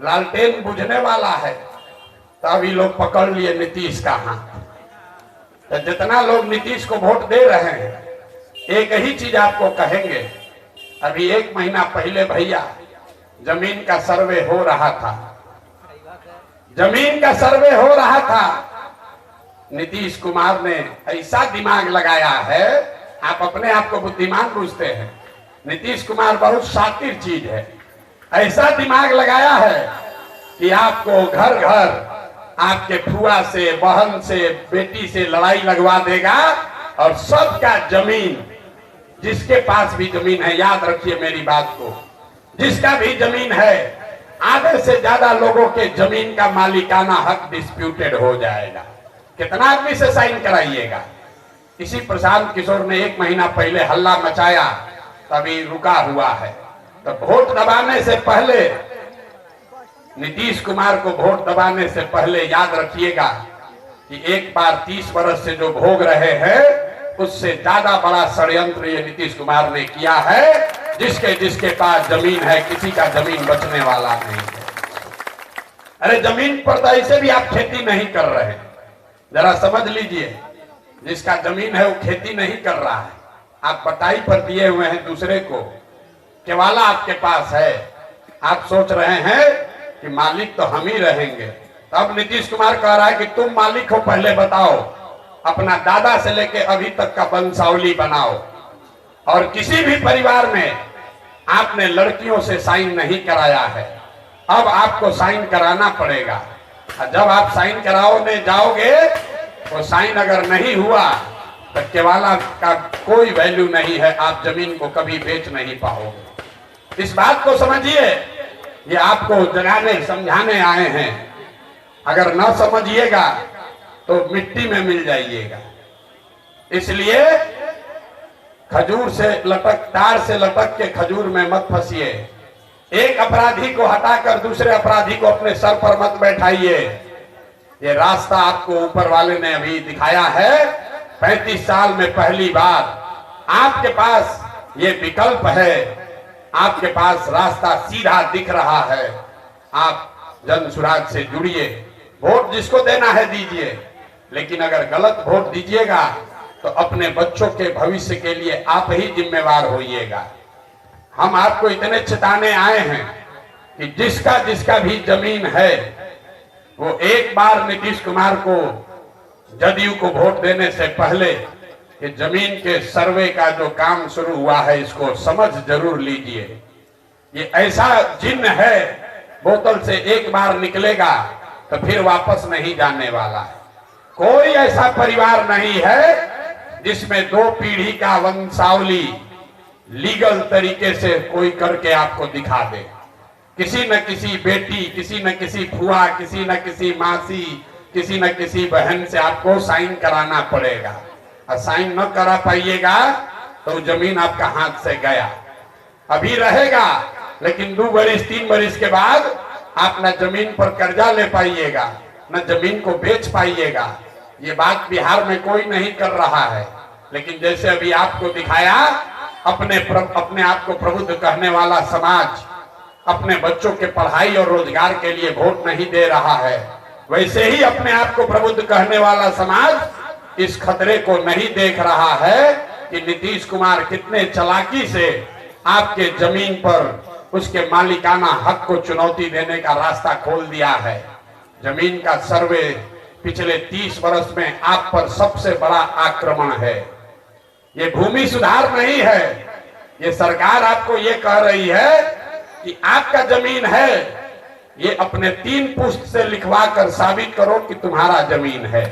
लालटेन बुझने वाला है, तभी लोग पकड़ लिए नीतीश का हाथ। तो जितना लोग नीतीश को वोट दे रहे हैं, एक ही चीज आपको कहेंगे। अभी 1 महीना पहले भैया जमीन का सर्वे हो रहा था, जमीन का सर्वे हो रहा था। नीतीश कुमार ने ऐसा दिमाग लगाया है, आप अपने आप को बुद्धिमान पूछते हैं, नीतीश कुमार बहुत शातिर चीज है। ऐसा दिमाग लगाया है कि आपको घर घर आपके फुआ से, बहन से, बेटी से लड़ाई लगवा देगा और सबका जमीन, जिसके पास भी जमीन है, याद रखिए मेरी बात को, जिसका भी जमीन है, आधे से ज्यादा लोगों के जमीन का मालिकाना हक डिस्प्यूटेड हो जाएगा। कितना आदमी से साइन कराइएगा। इसी प्रशांत किशोर ने 1 महीना पहले हल्ला मचाया, तभी रुका हुआ है। तो वोट दबाने से पहले, नीतीश कुमार को वोट दबाने से पहले याद रखिएगा कि एक बार 30 वर्ष से जो भोग रहे हैं, उससे ज्यादा बड़ा षड्यंत्र ये नीतीश कुमार ने किया है। जिसके पास जमीन है, किसी का जमीन बचने वाला नहीं है। अरे जमीन पर तो ऐसे भी आप खेती नहीं कर रहे हैं, जरा समझ लीजिए। जिसका जमीन है वो खेती नहीं कर रहा है, आप पटाई पर दिए हुए हैं दूसरे को। केवाला आपके पास है, आप सोच रहे हैं कि मालिक तो हम ही रहेंगे। तब नीतीश कुमार कह रहा है कि तुम मालिक हो, पहले बताओ, अपना दादा से लेके अभी तक का वंशावली बनाओ। और किसी भी परिवार में आपने लड़कियों से साइन नहीं कराया है, अब आपको साइन कराना पड़ेगा। जब आप साइन कराओगे जाओगे, तो साइन अगर नहीं हुआ तो केवाला का कोई वैल्यू नहीं है, आप जमीन को कभी बेच नहीं पाओगे। इस बात को समझिए, ये आपको जगाने समझाने आए हैं। अगर ना समझिएगा तो मिट्टी में मिल जाइएगा। इसलिए खजूर से लटक, तार से लटक के खजूर में मत फंसिए। एक अपराधी को हटाकर दूसरे अपराधी को अपने सर पर मत बैठाइए। ये रास्ता आपको ऊपर वाले ने अभी दिखाया है। 35 साल में पहली बार आपके पास ये विकल्प है, आपके पास रास्ता सीधा दिख रहा है। आप जन सुराज से जुड़िए, वोट जिसको देना है दीजिए, लेकिन अगर गलत वोट दीजिएगा तो अपने बच्चों के भविष्य के लिए आप ही जिम्मेवार होइएगा। हम आपको इतने चेताने आए हैं कि जिसका भी जमीन है, वो एक बार नीतीश कुमार को, जदयू को वोट देने से पहले कि जमीन के सर्वे का जो काम शुरू हुआ है, इसको समझ जरूर लीजिए। ये ऐसा जिन्न है, बोतल से एक बार निकलेगा तो फिर वापस नहीं जाने वाला है। कोई ऐसा परिवार नहीं है जिसमें 2 पीढ़ी का वंशावली लीगल तरीके से कोई करके आपको दिखा दे। किसी न किसी बेटी, किसी न किसी फुआ, किसी न किसी मासी, किसी न किसी बहन से आपको साइन कराना पड़ेगा। और साइन न करा पाइएगा तो जमीन आपका हाथ से गया। अभी रहेगा, लेकिन 2 वर्ष 3 वर्ष के बाद आप न जमीन पर कर्जा ले पाइएगा, न जमीन को बेच पाइएगा। ये बात बिहार में कोई नहीं कर रहा है, लेकिन जैसे अभी आपको दिखाया, अपने आप को प्रबुद्ध कहने वाला समाज अपने बच्चों के पढ़ाई और रोजगार के लिए वोट नहीं दे रहा है, वैसे ही अपने आप को प्रबुद्ध कहने वाला समाज इस खतरे को नहीं देख रहा है कि नीतीश कुमार कितने चालाकी से आपके जमीन पर उसके मालिकाना हक को चुनौती देने का रास्ता खोल दिया है। जमीन का सर्वे पिछले 30 वर्ष में आप पर सबसे बड़ा आक्रमण है। ये भूमि सुधार नहीं है, ये सरकार आपको ये कह रही है कि आपका जमीन है, ये अपने 3 पुश्त से लिखवा कर साबित करो कि तुम्हारा जमीन है।